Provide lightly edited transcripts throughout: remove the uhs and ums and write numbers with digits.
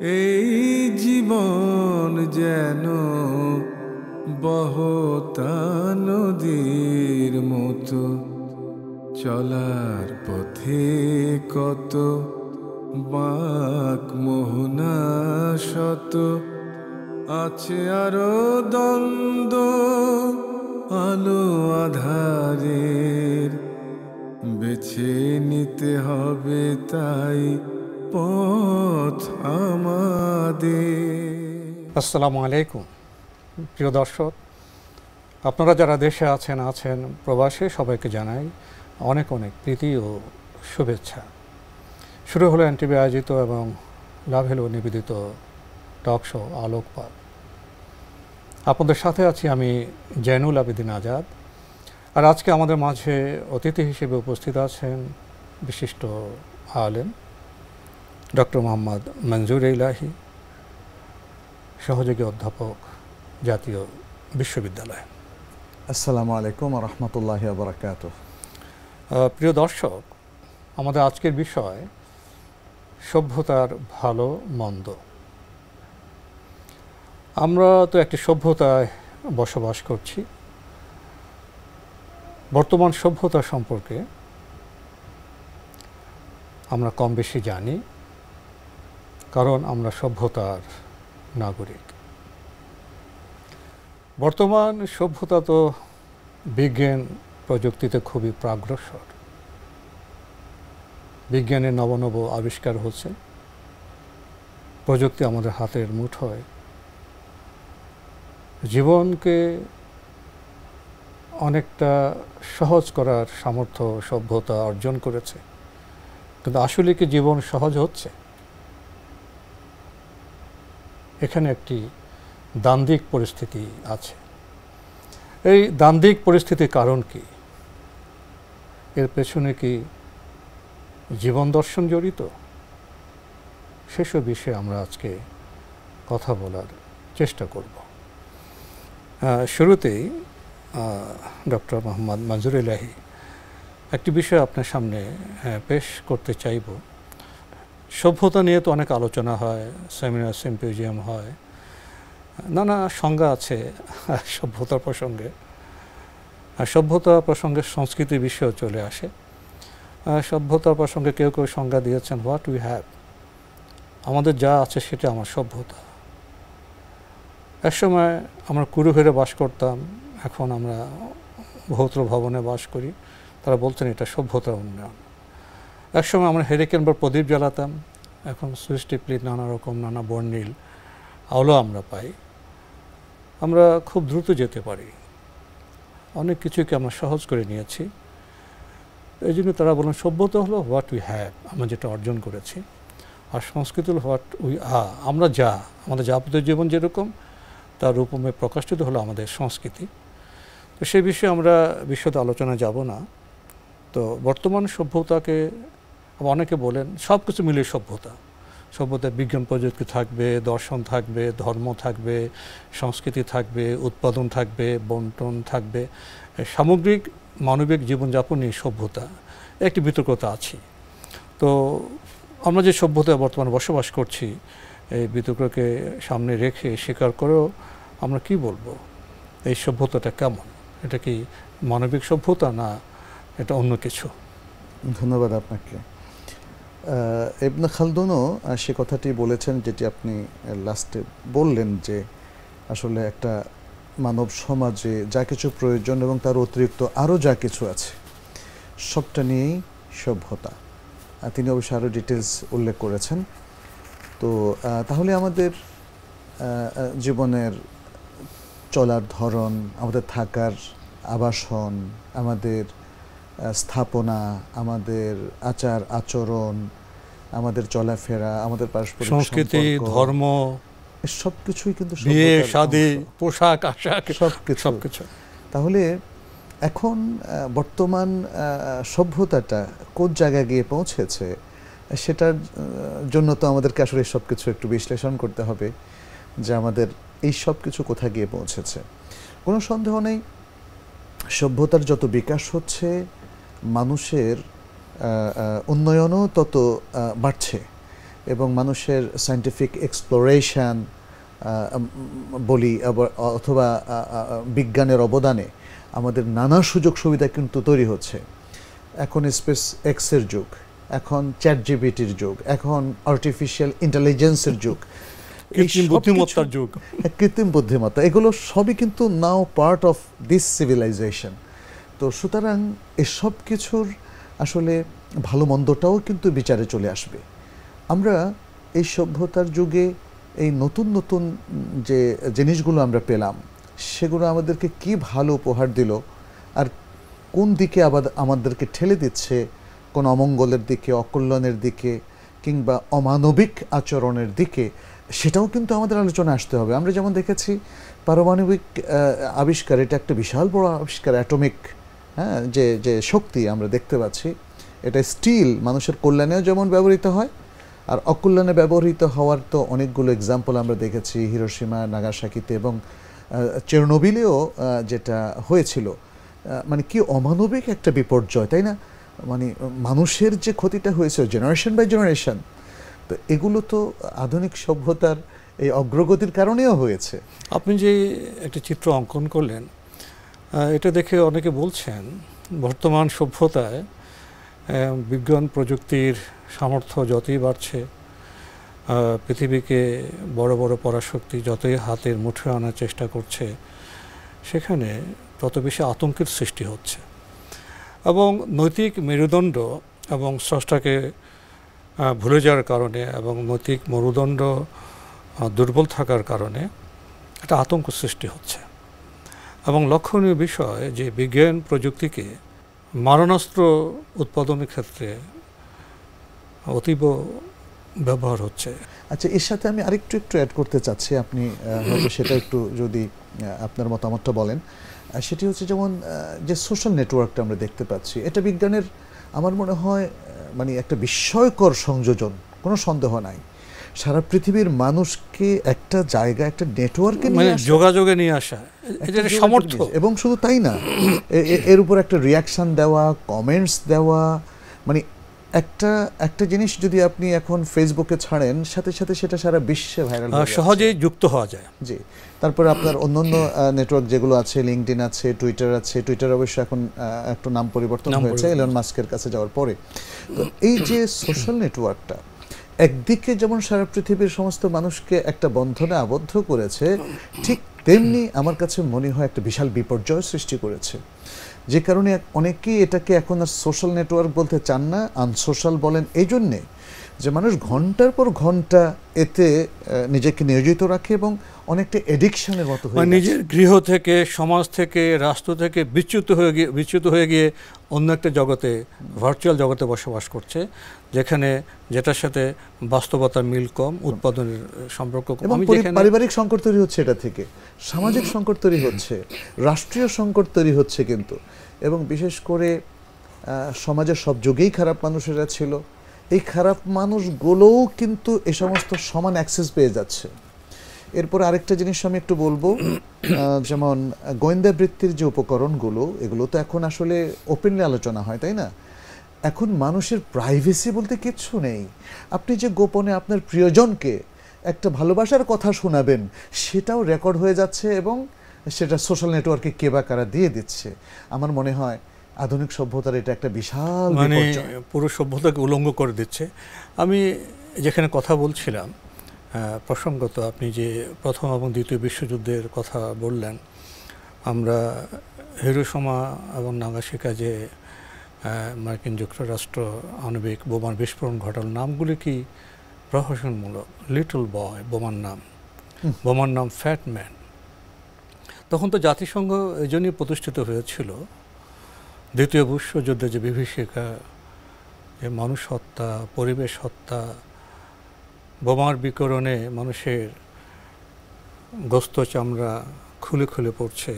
এই জীবন যেন বহতা নদীর মতো, চলার পথে কত বাঁক মোহনা শত, আছে আরো দ্বন্দ্ব আলো আধারের, বেছে নিতে হবে তাই পথ আমাদের। আসসালামু আলাইকুম প্রিয় দর্শক, আপনারা যারা দেশে আছেন প্রবাসে, সবাইকে জানাই অনেক অনেক প্রীতি ও শুভেচ্ছা। শুরু হলো এনটিভি আয়োজিত এবং লাভেলো নিবেদিত টক শো আলোকপাত। আপনাদের সাথে আছি আমি জয়নুল আবেদিন আজাদ। আর আজকে আমাদের মাঝে অতিথি হিসেবে উপস্থিত আছেন বিশিষ্ট আলেম ডক্টর মোহাম্মদ মঞ্জুর ইলাহি, সহযোগী অধ্যাপক, জাতীয় বিশ্ববিদ্যালয়। আসসালামু আলাইকুম রহমতুল্লাহি ওয়া বারাকাতুহু। প্রিয় দর্শক, আমাদের আজকের বিষয় সভ্যতার ভালো মন্দ। আমরা তো একটি সভ্যতায় বসবাস করছি। বর্তমান সভ্যতা সম্পর্কে আমরা কম বেশি জানি, কারণ আমরা সভ্যতার নাগরিক। বর্তমান সভ্যতা তো বিজ্ঞান প্রযুক্তিতে খুবই প্রাগ্রসর। বিজ্ঞানের নব নব আবিষ্কার হচ্ছে, প্রযুক্তি আমাদের হাতের মুঠোয় জীবনকে অনেকটা সহজ করার সামর্থ্য সভ্যতা অর্জন করেছে। কিন্তু আসলে কি জীবন সহজ হচ্ছে? এখানে একটি দ্বান্দ্বিক পরিস্থিতি আছে। এই দ্বান্দ্বিক পরিস্থিতির কারণ কি? এর পেছনে কি জীবন দর্শন জড়িত? সেসব বিষয়ে আমরা আজকে কথা বলার চেষ্টা করব। শুরুতেই ডক্টর মোহাম্মদ মঞ্জুর ইলাহি, একটি বিষয় আপনার সামনে পেশ করতে চাইব। সভ্যতা নিয়ে তো অনেক আলোচনা হয়, সেমিনার সিম্পোজিয়াম হয়, নানা সংজ্ঞা আছে সভ্যতার প্রসঙ্গে। সভ্যতা প্রসঙ্গে সংস্কৃতির বিষয়ও চলে আসে। সভ্যতার প্রসঙ্গে কেউ কেউ সংজ্ঞা দিয়েছেন, হোয়াট উই হ্যাভ, আমাদের যা আছে সেটা আমার সভ্যতা। একসময় আমরা কুড়ুঘরে বাস করতাম, এখন আমরা বহুত্র ভবনে বাস করি। তারা বলতেন এটা সভ্যতার উন্নয়ন। একসময় আমরা হেরিকেন বা প্রদীপ জ্বালাতাম, এখন সুইচ টিপলি নানা রকম নানা বর্ণিল আলো আমরা পাই। আমরা খুব দ্রুত যেতে পারি, অনেক কিছুকে আমরা সহজ করে নিয়েছি। এই জন্য তারা বলেন সভ্যতা হলো হোয়াট উই হ্যাভ, আমরা যেটা অর্জন করেছি। আর সংস্কৃতি হলো হোয়াট উই আর, আমরা যা, আমাদের যাবতীয় জীবন যেরকম তার রূপমে প্রকাশিত হলো আমাদের সংস্কৃতি। তো সেই বিষয়ে আমরা বিশদ আলোচনা যাব না। তো বর্তমান সভ্যতাকে অনেকে বলেন সব কিছু মিলিয়ে সভ্যতা। সভ্যতায় বিজ্ঞান প্রযুক্তি থাকবে, দর্শন থাকবে, ধর্ম থাকবে, সংস্কৃতি থাকবে, উৎপাদন থাকবে, বন্টন থাকবে, সামগ্রিক মানবিক জীবনযাপনই সভ্যতা। একটি বিতর্কতা আছে। তো আমরা যে সভ্যতায় বর্তমানে বসবাস করছি, এই বিতর্ককে সামনে রেখে স্বীকার করেও আমরা কি বলবো, এই সভ্যতাটা কেমন? এটা কি মানবিক সভ্যতা না এটা অন্য কিছু? ধন্যবাদ আপনাকে। ইবনে খালদুনও সে কথাটি বলেছেন যেটি আপনি লাস্টে বললেন, যে আসলে একটা মানব সমাজে যা কিছু প্রয়োজন এবং তার অতিরিক্ত আরও যা কিছু আছে সবটা নিয়েই সভ্যতা। তিনি অবশ্যই আরও ডিটেলস উল্লেখ করেছেন। তো তাহলে আমাদের জীবনের চলার ধরন, আমাদের থাকার আবাসন, আমাদের স্থাপনা, আমাদের আচার আচরণ, আমাদের চলাফেরা, আমাদের পারস্পরিক সংস্কৃতি, ধর্ম, সব কিছুই কিন্তু বিয়ে শাদী, পোশাক আশাক, সবকিছু। তাহলে এখন বর্তমান সভ্যতাটা কোন জায়গায় গিয়ে পৌঁছেছে, সেটার জন্য তো আমাদেরকে আসলে সব কিছু একটু বিশ্লেষণ করতে হবে, যে আমাদের এই সব কিছু কোথায় গিয়ে পৌঁছেছে। কোনো সন্দেহ নেই, সভ্যতার যত বিকাশ হচ্ছে মানুষের উন্নয়নও তত বাড়ছে। এবং মানুষের সায়েন্টিফিক এক্সপ্লোরেশন বলি অথবা বিজ্ঞানের অবদানে আমাদের নানা সুযোগ সুবিধা কিন্তু তৈরি হচ্ছে। এখন স্পেস এক্সের যুগ, এখন চ্যাটজিপিটির যুগ, এখন আর্টিফিশিয়াল ইন্টেলিজেন্সের যুগ, কৃত্রিম বুদ্ধিমত্তার যুগ, কৃত্রিম বুদ্ধিমত্তা, এগুলো সবই কিন্তু নাও পার্ট অফ দিস সিভিলাইজেশন। তো সুতরাং এসব কিছুর আসলে ভালো মন্দটাও কিন্তু বিচারে চলে আসবে। আমরা এই সভ্যতার যুগে এই নতুন নতুন যে জিনিসগুলো আমরা পেলাম সেগুলো আমাদেরকে কি ভালো উপহার দিল, আর কোন দিকে আবার আমাদেরকে ঠেলে দিচ্ছে কোন অমঙ্গলের দিকে, অকল্যাণের দিকে, কিংবা অমানবিক আচরণের দিকে, সেটাও কিন্তু আমাদের আলোচনা আসতে হবে। আমরা যেমন দেখেছি পারমাণবিক আবিষ্কার, এটা একটা বিশাল বড় আবিষ্কার, অ্যাটমিক যে যে শক্তি আমরা দেখতে পাচ্ছি, এটা স্টিল মানুষের কল্যাণেও যেমন ব্যবহৃত হয়, আর অকল্যাণে ব্যবহৃত হওয়ার তো অনেকগুলো এক্সাম্পল আমরা দেখেছি হিরোশিমা, নাগাসাকিতে এবং চেরনোবিলেও যেটা হয়েছিল। মানে কি অমানবিক একটা বিপর্যয়, তাই না? মানে মানুষের যে ক্ষতিটা হয়েছে জেনারেশন বাই জেনারেশন, তো এগুলো তো আধুনিক সভ্যতার এই অগ্রগতির কারণেও হয়েছে। আপনি যে একটা চিত্র অঙ্কন করলেন, এটা দেখে অনেকে বলছেন বর্তমান সভ্যতায় বিজ্ঞান প্রযুক্তির সামর্থ্য যতই বাড়ছে, পৃথিবীকে বড় বড় পরাশক্তি যতই হাতের মুঠোয় আনার চেষ্টা করছে, সেখানে তত বেশি আতঙ্কের সৃষ্টি হচ্ছে এবং নৈতিক মেরুদণ্ড এবং স্রষ্টাকে ভুলে যাওয়ার কারণে এবং নৈতিক মেরুদণ্ড দুর্বল থাকার কারণে একটা আতঙ্ক সৃষ্টি হচ্ছে। এবং লক্ষণীয় বিষয় যে বিজ্ঞান প্রযুক্তিকে মারণাস্ত্র উৎপাদনের ক্ষেত্রে অতীব ব্যবহার হচ্ছে। আচ্ছা, এর সাথে আমি আরেকটু অ্যাড করতে চাচ্ছি, আপনি হয়তো সেটা একটু যদি আপনার মতামতটা বলেন। সেটি হচ্ছে যেমন যে সোশ্যাল নেটওয়ার্কটা আমরা দেখতে পাচ্ছি, এটা বিজ্ঞানের আমার মনে হয় মানে একটা বিস্ময়কর সংযোজন, কোনো সন্দেহ নাই। সারা পৃথিবীর মানুষকে একটা জায়গা, একটা নেটওয়ার্কে নিয়ে আসা, যোগাযোগে নিয়ে আসা, এটা সামর্থ্য। এবং শুধু তাই না, এর উপর একটা রিয়াকশন দেওয়া, কমেন্টস দেওয়া, মানে একটা জিনিস যদি আপনি এখন ফেসবুকে ছাড়েন, সাথে সাথে সেটা সারা বিশ্বে ভাইরাল, সহজেই যুক্ত হওয়া যায়। জি। তারপরে আপনার অন্যান্য নেটওয়ার্ক যেগুলো আছে, লিঙ্কডইন আছে, টুইটার আছে। টুইটার অবশ্য এখন একটু নাম পরিবর্তন হয়েছে এলন মাস্কের কাছে যাওয়ার পরে। তো এই যে সোশ্যাল নেটওয়ার্কটা একদিকে যেমন সারা পৃথিবীর সমস্ত মানুষকে একটা বন্ধনে আবদ্ধ করেছে, ঠিক তেমনি আমার কাছে মনে হয় একটা বিশাল বিপর্যয় সৃষ্টি করেছে, যে কারণে অনেকেই এটাকে এখন আর সোশ্যাল নেটওয়ার্ক বলতে চান না, আনসোশ্যাল বলেন। এই জন্যে যে মানুষ ঘন্টার পর ঘন্টা এতে নিজেকে নিয়োজিত রাখে এবং অনেকটা এডিকশনের মতো হয়ে যায়। নিজের গৃহ থেকে, সমাজ থেকে, রাষ্ট্র থেকে বিচ্যুত হয়ে গিয়ে অন্য একটা জগতে, ভার্চুয়াল জগতে বসবাস করছে, যেখানে যেটার সাথে বাস্তবতার মিল কম, উৎপাদনের সম্পর্ক কম। পারিবারিক সংকট তৈরি হচ্ছে, এটা থেকে সামাজিক সংকট তৈরি হচ্ছে, রাষ্ট্রীয় সংকট তৈরি হচ্ছে কিন্তু। এবং বিশেষ করে সমাজের সব যুগেই খারাপ মানুষেরা ছিল, এই খারাপ মানুষগুলোও কিন্তু এ সমস্ত সমান অ্যাক্সেস পেয়ে যাচ্ছে। এরপর আরেকটা জিনিস আমি একটু বলবো, যেমন গোয়েন্দা বৃত্তির যে উপকরণগুলো, এগুলো তো এখন আসলে ওপেনলি আলোচনা হয়, তাই না? এখন মানুষের প্রাইভেসি বলতে কিচ্ছু নেই। আপনি যে গোপনে আপনার প্রিয়জনকে একটা ভালোবাসার কথা শোনাবেন, সেটাও রেকর্ড হয়ে যাচ্ছে এবং সেটা সোশ্যাল নেটওয়ার্কে কে বা কারা দিয়ে দিচ্ছে। আমার মনে হয় আধুনিক সভ্যতার এটা একটা বিশাল, মানে পুরো সভ্যতাকে উলঙ্গ করে দিচ্ছে। আমি যেখানে কথা বলছিলাম, প্রসঙ্গত আপনি যে প্রথম এবং দ্বিতীয় বিশ্বযুদ্ধের কথা বললেন, আমরা হিরোশিমা এবং নাগাসাকি যে মার্কিন যুক্তরাষ্ট্র আণবিক বোমার বিস্ফোরণ ঘটাল, নামগুলি কি প্রহসনমূলক। লিটল বয় বোমার নাম ফ্যাট ম্যান। তখন তো জাতিসংঘ এই জন্যই প্রতিষ্ঠিত হয়েছিল, দ্বিতীয় বিশ্বযুদ্ধে যে বিভীষিকা, যে মানুষ হত্যা, পরিবেশ হত্যা, বোমার বিকিরণে মানুষের গোস্ত চামড়া খুলে খুলে পড়ছে,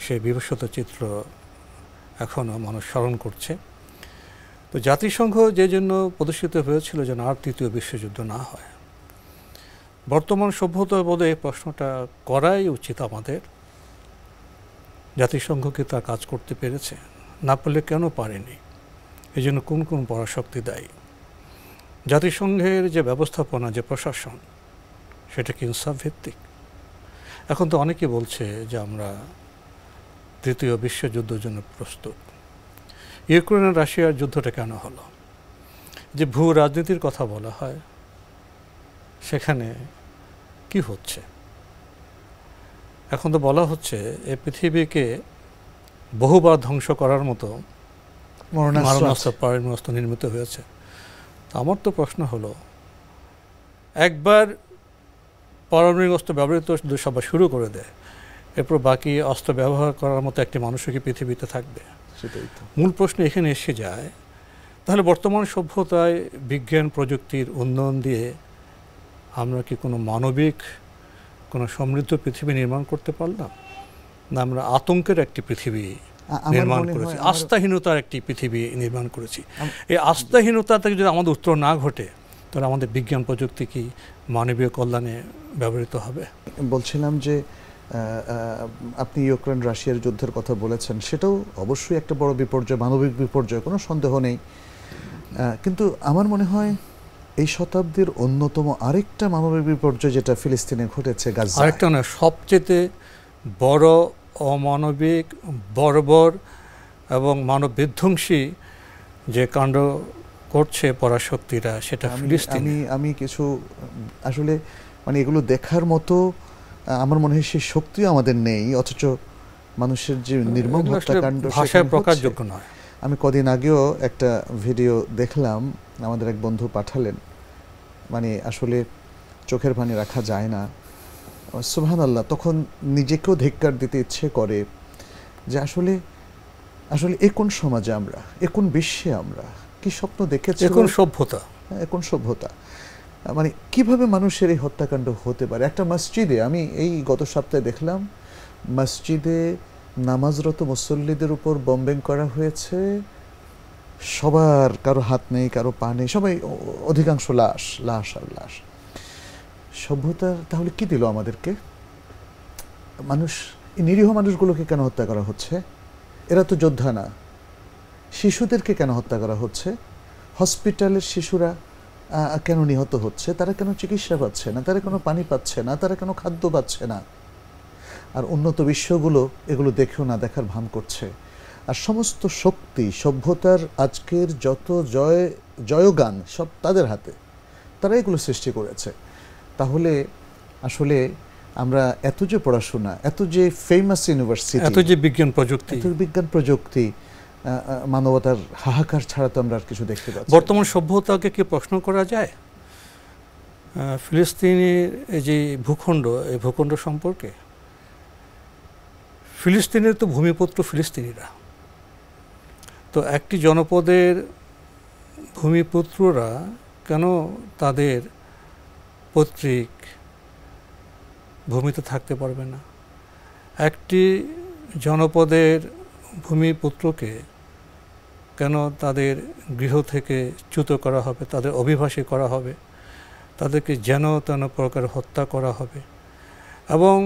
সেই বিভৎসত চিত্র এখনও মানুষ স্মরণ করছে। তো জাতিসংঘ যে জন্য প্রতিষ্ঠিত হয়েছিল যেন আর তৃতীয় বিশ্বযুদ্ধ না হয়। বর্তমান সভ্যতা বোধে এই প্রশ্নটা করাই উচিত আমাদের, জাতিসংঘ কি তার কাজ করতে পেরেছে? না পারলে কেন পারেনি? এই জন্য কোন কোন পরাশক্তি দায়ী? জাতিসংঘের যে ব্যবস্থাপনা, যে প্রশাসন, সেটা কি ইনসাফ ভিত্তিক? এখন তো অনেকে বলছে যে আমরা তৃতীয় বিশ্বযুদ্ধের জন্য প্রস্তুত। ইউক্রেন আর রাশিয়ার যুদ্ধটা কেন হলো? যে ভূ রাজনীতির কথা বলা হয়, সেখানে কি হচ্ছে? এখন তো বলা হচ্ছে এই পৃথিবীকে বহুবার ধ্বংস করার মতো মারণাস্ত্র, পারমাণবিক নির্মিত হয়েছে। আমার তো প্রশ্ন হলো, একবার পারমাণবিক অস্ত্র ব্যবহৃত সবাই শুরু করে দেয়, এরপর বাকি অস্ত্র ব্যবহার করার মতো একটি মানুষও কি পৃথিবীতে থাকবে? সেটাই তো মূল প্রশ্ন এখানে এসে যায়, তাহলে বর্তমান সভ্যতায় বিজ্ঞান প্রযুক্তির উন্নয়ন দিয়ে আমরা কি কোনো মানবিক, কোনো সমৃদ্ধ পৃথিবী নির্মাণ করতে পারলাম, না আমরা আতঙ্কের একটি পৃথিবী নির্মাণ করেছি, আস্থাহীনতার একটি পৃথিবী নির্মাণ করেছি? এই আস্থাহীনতা থেকে যদি আমাদের উত্তর না ঘটে, তাহলে আমাদের বিজ্ঞান প্রযুক্তি কি মানবীয় কল্যাণে ব্যবহৃত হবে? বলছিলাম যে আপনি ইউক্রেন রাশিয়ার যুদ্ধের কথা বলেছেন, সেটাও অবশ্যই একটা বড় বিপর্যয়, মানবিক বিপর্যয়, কোনো সন্দেহ নেই। কিন্তু আমার মনে হয় এই শতাব্দীর অন্যতম আরেকটা মানবিক বিপর্যয় যেটা ফিলিস্তিনে ঘটেছে, গাজা, আরেকটা না, সবচেয়ে বড় অমানবিক, বর্বর এবং মানব বিধ্বংসী যে কাণ্ড করছে পরাশক্তিরা, সেটা ফিলিস্তিনে। আমি কিছু আসলে মানে এগুলো দেখার মতো আমার মনে হয় সেই শক্তিও আমাদের নেই, অথচ মানুষের যে নির্মম হত্যাকাণ্ড ভাষায় প্রকাশযোগ্য নয়। আমি কদিন আগেও একটা ভিডিও দেখলাম, আমাদের এক বন্ধু পাঠালেন, মানে আসলে চোখের পানি রাখা যায় না। সুবহানাল্লাহ, তখন নিজেকেও ধিক্কার দিতে ইচ্ছে করে যে আসলে আসলে এ কোন সমাজে আমরা, এ কোন বিশ্বে আমরা, কি স্বপ্ন দেখেছি, এ কোন সভ্যতা, এ কোন সভ্যতা, মানে কিভাবে মানুষের এই হত্যাকাণ্ড হতে পারে? একটা মসজিদে, আমি এই গত সপ্তাহে দেখলাম, মসজিদে নামাজরত মুসল্লিদের উপর বম্বিং করা হয়েছে, সবার, কারো হাত নেই, কারো পা নেই, সবাই, অধিকাংশ লাশ, লাশ আর লাশ। সভ্যতা তাহলে কি দিল আমাদেরকে? মানুষ, এই নিরীহ মানুষগুলোকে কেন হত্যা করা হচ্ছে? এরা তো যোদ্ধা না। শিশুদেরকে কেন হত্যা করা হচ্ছে? হসপিটালের শিশুরা কেন নিহত হচ্ছে? তারা কেন চিকিৎসা পাচ্ছে না? তারা কেন পানি পাচ্ছে না? তারা কেন খাদ্য পাচ্ছে না? আর উন্নত বিশ্বগুলো এগুলো দেখেও না দেখার ভান করছে। আর সমস্ত শক্তি, সভ্যতার আজকের যত জয়গান, সব তাদের হাতে, তারা এগুলো সৃষ্টি করেছে। তাহলে আসলে আমরা এত যে পড়াশোনা, এত যে ফেমাস ইউনিভার্সিটি, এত যে বিজ্ঞান প্রযুক্তি, মানবতার হাহাকার ছাড়া তো আমরা আর কিছু দেখতে পাচ্ছি। বর্তমান সভ্যতাকে কি প্রশ্ন করা যায় ফিলিস্তিনের এই যে ভূখণ্ড, এই ভূখণ্ড সম্পর্কে? ফিলিস্তিনের তো ভূমিপুত্র ফিলিস্তিনিরা, তো একটি জনপদের ভূমিপুত্ররা কেন তাদের পৈতৃক ভূমিতে থাকতে পারবে না? একটি জনপদের ভূমিপুত্রকে কেন তাদের গৃহ থেকে চ্যুত করা হবে, তাদের অভিবাসী করা হবে, তাদেরকে যেন তেন প্রকার হত্যা করা হবে? এবং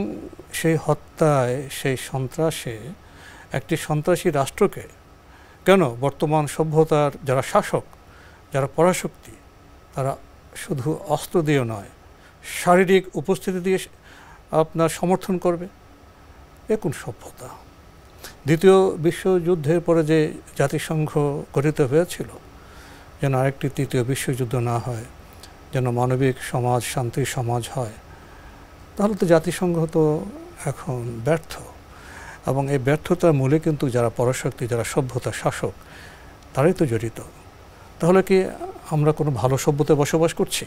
সেই হত্যায়, সেই সন্ত্রাসে একটি সন্ত্রাসী রাষ্ট্রকে কেন বর্তমান সভ্যতার যারা শাসক, যারা পরাশক্তি, তারা শুধু অস্ত্র দিয়ে নয়, শারীরিক উপস্থিতি দিয়ে আপনার সমর্থন করবে? এ কোন সভ্যতা? দ্বিতীয় বিশ্বযুদ্ধের পরে যে জাতিসংঘ গঠিত হয়েছিল, যেন আরেকটি তৃতীয় বিশ্বযুদ্ধ না হয়, যেন মানবিক সমাজ, শান্তির সমাজ হয়, তাহলে তো জাতিসংঘ তো এখন ব্যর্থ। এবং এই ব্যর্থতার মূলে কিন্তু যারা পরাশক্তি, যারা সভ্যতা শাসক, তারাই তো জড়িত। তাহলে কি আমরা কোনো ভালো সভ্যতায় বসবাস করছি?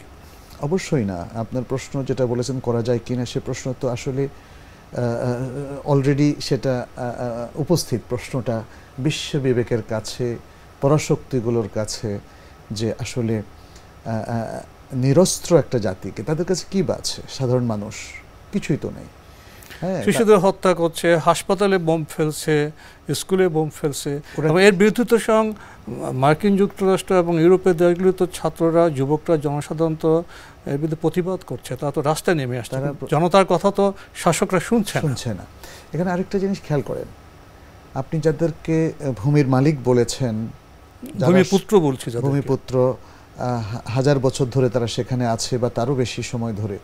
অবশ্যই না। আপনার প্রশ্ন যেটা বলেছেন করা যায় কিনা, সে প্রশ্ন তো আসলে অলরেডি সেটা উপস্থিত। প্রশ্নটা বিশ্ব বিবেকের কাছে, পরাশক্তিগুলোর কাছে, যে আসলে নিরস্ত্র একটা জাতিকে তাদের কাছে কি বাঁচে? সাধারণ মানুষ কিছুই তো নেই। শিশুদের হত্যা করছে, হাসপাতালে বোম ফেলছে, স্কুলে বোম ফেলছে। এবং এর বিরুদ্ধে তো মার্কিন যুক্তরাষ্ট্র এবং ইউরোপের দেশগুলো তো ছাত্ররা, যুবকরা, জনসাধারণ তো এর বিরুদ্ধে প্রতিবাদ করছে, তারা তো রাস্তায় নেমে আসছে। জনতার কথা তো শাসকরা শুনছে না। এখানে আরেকটা জিনিস খেয়াল করেন, আপনি যাদেরকে ভূমির মালিক বলেছেন, ভূমিপুত্র বলছি, ভূমিপুত্র, হাজার বছর ধরে তারা সেখানে আছে বা তারও বেশি সময় ধরে।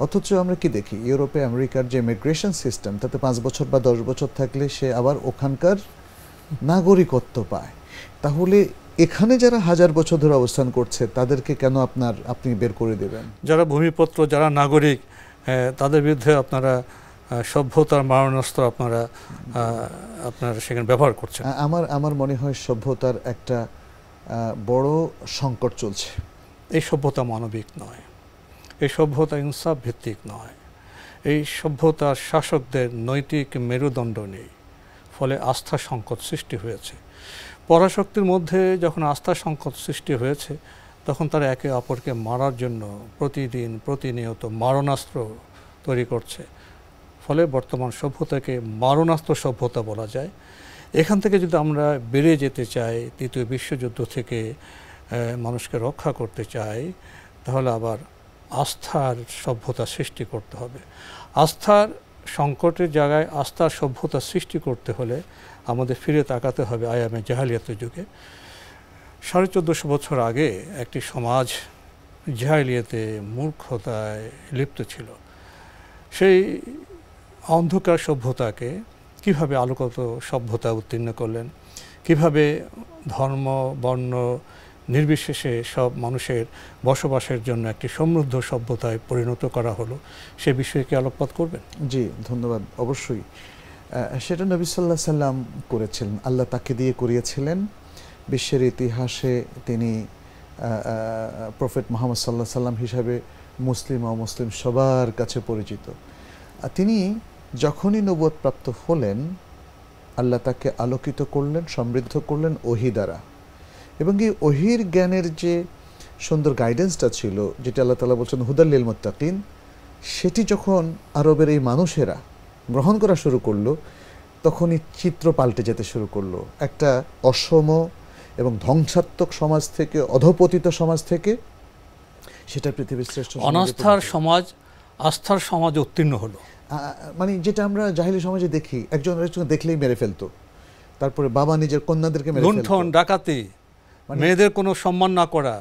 অথচ আমরা কি দেখি, ইউরোপে আমেরিকার যে ইমিগ্রেশন সিস্টেম, তাতে 5 বছর বা 10 বছর থাকলে সে আবার ওখানকার নাগরিকত্ব পায়। তাহলে এখানে যারা হাজার বছর ধরে অবস্থান করছে তাদেরকে কেন আপনি বের করে দেবেন? যারা ভূমিপত্র, যারা নাগরিক, তাদের বিরুদ্ধে আপনারা সভ্যতার মারণাস্ত্র আপনারা সেখানে ব্যবহার করছেন। আমার মনে হয় সভ্যতার একটা বড় সংকট চলছে। এই সভ্যতা মানবিক নয়, এই সভ্যতা ইনসাফ ভিত্তিক নয়, এই সভ্যতার শাসকদের নৈতিক মেরুদণ্ড নেই, ফলে আস্থা সংকট সৃষ্টি হয়েছে। পরাশক্তির মধ্যে যখন আস্থা সংকট সৃষ্টি হয়েছে, তখন তারা একে অপরকে মারার জন্য প্রতিনিয়ত মারণাস্ত্র তৈরি করছে। ফলে বর্তমান সভ্যতাকে মারণাস্ত্র সভ্যতা বলা যায়। এখান থেকে যদি আমরা বেরিয়ে যেতে চাই, তৃতীয় বিশ্বযুদ্ধ থেকে মানুষকে রক্ষা করতে চাই, তাহলে আবার আস্থার সভ্যতা সৃষ্টি করতে হবে। আস্থার সংকটের জায়গায় আস্থার সভ্যতা সৃষ্টি করতে হলে আমাদের ফিরে তাকাতে হবে আয়ামে জাহেলিয়াতের যুগে। 1450 বছর আগে একটি সমাজ জাহেলিয়াতে মূর্খতায় লিপ্ত ছিল। সেই অন্ধকার সভ্যতাকে কিভাবে আলোকিত সভ্যতা উত্তীর্ণ করলেন, কিভাবে ধর্ম বর্ণ নির্বিশেষে সব মানুষের বসবাসের জন্য একটি সমৃদ্ধ সভ্যতায় পরিণত করা হলো, সে বিষয়ে কি আলোকপাত করবেন? জি, ধন্যবাদ। অবশ্যই সেটা নবী সাল্লাল্লাহু আলাইহি সাল্লাম করেছিলেন, আল্লাহ তাকে দিয়ে করিয়েছিলেন। বিশ্বের ইতিহাসে তিনি প্রফেট মুহাম্মদ সাল্লাল্লাহু আলাইহি সাল্লাম হিসাবে মুসলিম অমুসলিম সবার কাছে পরিচিত। তিনি যখনই নবুয়ত প্রাপ্ত হলেন, আল্লাহ তাকে আলোকিত করলেন, সমৃদ্ধ করলেন ওহী দ্বারা। এবং এই ওহীর জ্ঞানের যে সুন্দর গাইডেন্সটা ছিল, যেটা আল্লাহ তাআলা বলছেন হুদাল লিল মুত্তাকিন, সেটি যখন আরবের এই মানুষেরা গ্রহণ করা শুরু করলো, তখনই চিত্র পাল্টে যেতে শুরু করলো। একটা অসম এবং ধ্বংসাত্মক সমাজ থেকে, অধপতিত সমাজ থেকে, সেটা পৃথিবীর শ্রেষ্ঠ অনাস্থার সমাজ আস্থার সমাজ উত্তীর্ণ হলো। মানে যেটা আমরা জাহেলি সমাজে দেখি, একজন দেখলেই মেরে ফেলতো, তারপরে বাবা নিজের কন্যাদেরকে মেরে ফেলতো, লুণ্ঠন ডাকাতি, মেয়েদের কোনো সম্মান না করা,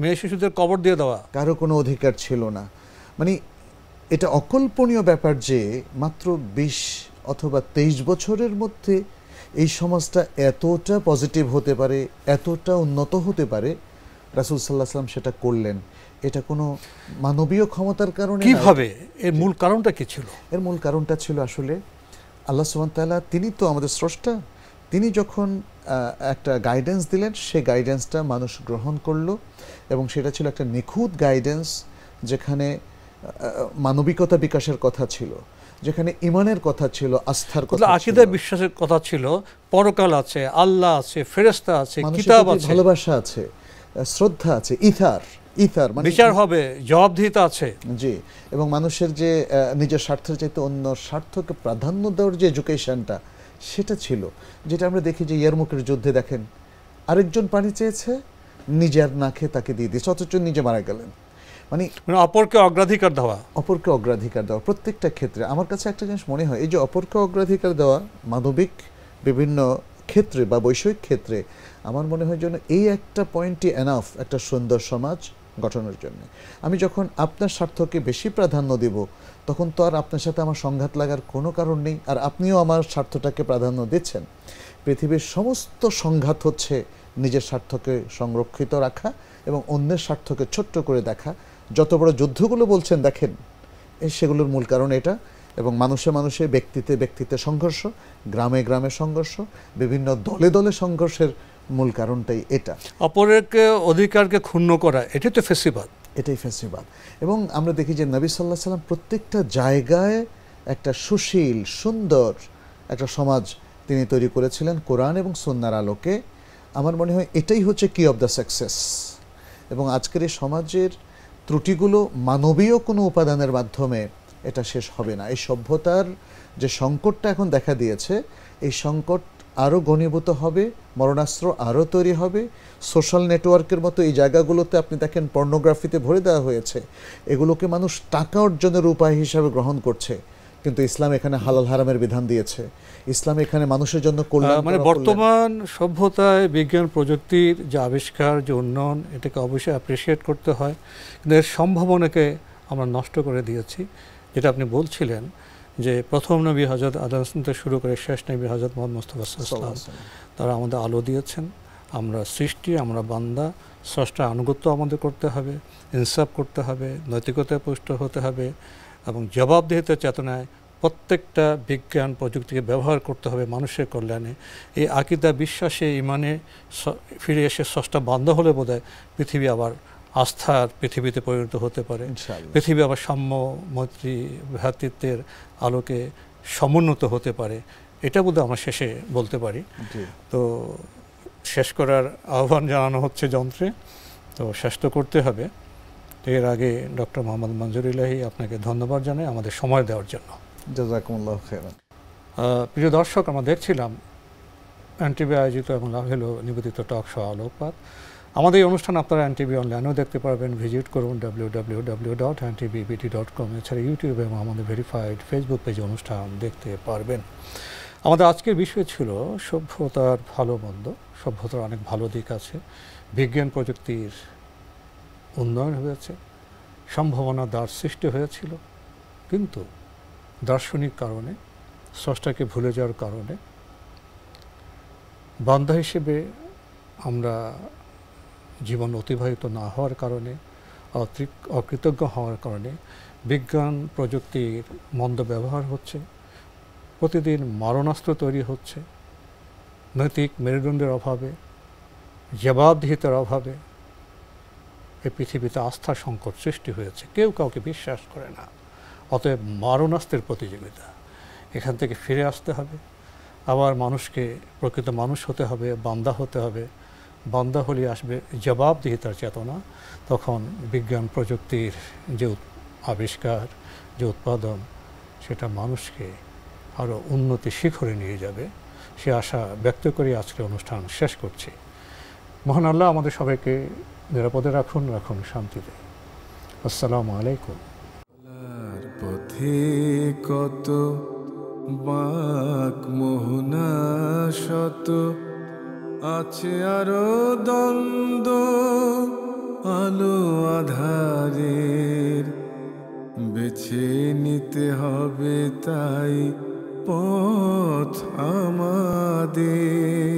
মেয়ে শিশুদের কবর দিয়ে দেওয়া, কারো কোনো অধিকার ছিল না। মানে এটা অকল্পনীয় ব্যাপার যে মাত্র 20 অথবা 23 বছরের মধ্যে এই সমাজটা এতটা পজিটিভ হতে পারে, এতটা উন্নত হতে পারে। রাসূল সাল্লাল্লাহু আলাইহি ওয়াসাল্লাম সেটা করলেন। এটা কোনো মানবীয় ক্ষমতার কারণে কিভাবে? এর মূল কারণটা কি ছিল? এর মূল কারণটা ছিল আসলে আল্লাহ সুবহানাহু ওয়া তাআলা, তিনি তো আমাদের স্রষ্টা। তিনি যখন একটা গাইডেন্স দিলেন, সেই গাইডেন্সটা মানুষ গ্রহণ করলো, এবং সেটা ছিল একটা নিখুঁত গাইডেন্স, যেখানে মানবিকতা বিকাশের কথা ছিল, যেখানে ঈমানের কথা ছিল, আস্থার কথা ছিল, আকীদা বিশ্বাসের কথা ছিল, পরকাল আছে, আল্লাহ আছে, ফেরেশতা আছে, কিতাব আছে, ভালোবাসা আছে, শ্রদ্ধা আছে, ইথার মানে বিচার হবে, জবাবদিহিতা আছে। জি, এবং মানুষের যে নিজের স্বার্থের চাইতে অন্য স্বার্থকে প্রাধান্য দেওয়ার যে এডুকেশনটা, সেটা ছিল। যেটা আমরা দেখি যে ইয়ারমুকের যুদ্ধে দেখেন, আরেকজন পানি চেয়েছে, নিজের না খেয়ে তাকে দিয়ে দিয়েছে, অথচ নিজে মারা গেলেন। মানে অপরকে অগ্রাধিকার দেওয়া, অপরকে অগ্রাধিকার দেওয়া প্রত্যেকটা ক্ষেত্রে। আমার কাছে একটা জিনিস মনে হয়, এই যে অপরকে অগ্রাধিকার দেওয়া মানবিক বিভিন্ন ক্ষেত্রে বা বৈষয়িক ক্ষেত্রে, আমার মনে হয় যেন এই একটা পয়েন্টই এনাফ একটা সুন্দর সমাজ গঠনের জন্য। আমি যখন আপনার স্বার্থকে বেশি প্রাধান্য দেব, তখন তো আর আপনার সাথে আমার সংঘাত লাগার কোনো কারণ নেই, আর আপনিও আমার স্বার্থটাকে প্রাধান্য দিচ্ছেন। পৃথিবীর সমস্ত সংঘাত হচ্ছে নিজের স্বার্থকে সংরক্ষিত রাখা এবং অন্যের স্বার্থকে ছোট্ট করে দেখা। যত বড় যুদ্ধগুলো বলছেন দেখেন, সেগুলোর মূল কারণ এটা। এবং মানুষে মানুষে, ব্যক্তিতে ব্যক্তিতে সংঘর্ষ, গ্রামে গ্রামে সংঘর্ষ, বিভিন্ন দলে দলে সংঘর্ষের মূল কারণটাই এটা। অপরের অধিকারকে ক্ষুণ্ণ করা, এটাই তো ফেসিবাদ। এটাই ফেসিবাদ। এবং আমরা দেখি যে নবী সাল্লাল্লাহু আলাইহি সাল্লাম প্রত্যেকটা জায়গায় একটা সুশীল সুন্দর একটা সমাজ তিনি তৈরি করেছিলেন কোরআন এবং সুন্নাহর আলোকে। আমার মনে হয় এটাই হচ্ছে কি অফ দ্য সাকসেস। এবং আজকের এই সমাজের ত্রুটিগুলো মানবীয় কোনো উপাদানের মাধ্যমে এটা শেষ হবে না। এই সভ্যতার যে সংকটটা এখন দেখা দিয়েছে, এই সংকট আরও ঘনীভূত হবে, মরণাস্ত্র আরও তৈরি হবে। সোশ্যাল নেটওয়ার্কের মতো এই জায়গাগুলোতে আপনি দেখেন পর্নোগ্রাফিতে ভরে দেওয়া হয়েছে, এগুলোকে মানুষ টাকা অর্জনের উপায় হিসাবে গ্রহণ করছে। কিন্তু ইসলাম এখানে হালাল হারামের বিধান দিয়েছে, ইসলাম এখানে মানুষের জন্য কল্যাণ মানে বর্তমান সভ্যতায় বিজ্ঞান প্রযুক্তির যে আবিষ্কার, যে উন্নয়ন, এটাকে অবশ্যই অ্যাপ্রিসিয়েট করতে হয়, কিন্তু এর সম্ভাবনাকে আমরা নষ্ট করে দিয়েছি। যেটা আপনি বলছিলেন যে প্রথম নবী হযরত আদম থেকে শুরু করে শেষ নবী হযরত মুহাম্মদ মুস্তাফা সাল্লাল্লাহু আলাইহি ওয়াসাল্লাম, তারা আমাদের আলো দিয়েছেন। আমরা সৃষ্টি, আমরা বান্দা, স্রষ্টার আনুগত্য আমাদের করতে হবে, ইনসাফ করতে হবে, নৈতিকতায় পুষ্ট হতে হবে এবং জবাবদিহিতার চেতনায় প্রত্যেকটা বিজ্ঞান প্রযুক্তিকে ব্যবহার করতে হবে মানুষের কল্যাণে। এই আকীদা, বিশ্বাসে, ইমানে ফিরে এসে স্রষ্টা বান্দা হলে বোধহয় পৃথিবী আবার আস্থার পৃথিবীতে পরিণত হতে পারে, পৃথিবী আবার সাম্য, মৈত্রী, ভ্রাতৃত্বের আলোকে সমুন্নত হতে পারে। এটা বোধহয় আমরা শেষে বলতে পারি। তো শেষ করার আহ্বান জানানো হচ্ছে যন্ত্রে, তো শেষ তো করতে হবে। এর আগে ডক্টর মোহাম্মদ মঞ্জুর ইলাহি, আপনাকে ধন্যবাদ জানাই আমাদের সময় দেওয়ার জন্য। জাযাকুমুল্লাহু খাইরান। প্রিয় দর্শক, আমরা দেখছিলাম এনটিভি আয়োজিত এবং লাভেলো নিবেদিত টক শো আলোকপাত। আমাদের এই অনুষ্ঠান আপনারা এনটিভি অনলাইনেও দেখতে পারবেন। ভিজিট করুন www.ntvbt.com। এছাড়া ইউটিউবে এবং আমাদের ভেরিফাইড ফেসবুক পেজে অনুষ্ঠান দেখতে পারবেন। আমাদের আজকের বিষয় ছিল সভ্যতার ভালো মন্দ। সভ্যতার অনেক ভালো দিক আছে, বিজ্ঞান প্রযুক্তির উন্নয়ন হয়েছে, সম্ভাবনার দ্বার সৃষ্টি হয়েছিল, কিন্তু দার্শনিক কারণে, স্রষ্টাকে ভুলে যাওয়ার কারণে, বান্দা হিসেবে আমরা জীবন অতিবাহিত না হওয়ার কারণে, অকৃতজ্ঞ হওয়ার কারণে বিজ্ঞান প্রযুক্তির মন্দ ব্যবহার হচ্ছে, প্রতিদিন মারণাস্ত্র তৈরি হচ্ছে, নৈতিক মেরুদণ্ডের অভাবে, জবাবদিহিতার অভাবে এই পৃথিবীতে আস্থার সংকট সৃষ্টি হয়েছে। কেউ কাউকে বিশ্বাস করে না। অতএব মারণাস্ত্রের প্রতিযোগিতা, এখান থেকে ফিরে আসতে হবে। আবার মানুষকে প্রকৃত মানুষ হতে হবে, বান্দা হতে হবে। বান্দা হলে আসবে জবাবদিহিতার চেতনা। তখন বিজ্ঞান প্রযুক্তির যে আবিষ্কার, যে উৎপাদন, সেটা মানুষকে আরও উন্নতি শিখরে নিয়ে যাবে। সে আশা ব্যক্ত করে আজকের অনুষ্ঠান শেষ করছি। মহান আল্লাহ আমাদের সবাইকে নিরাপদে রাখুন, রাখুন শান্তিতে। আসসালামু আলাইকুম। পথে কত বাঁক মোহনা শত, আছে আরো দ্বন্দ্ব আলো আধারের, বেছে নিতে হবে তাই পথ আমাদের।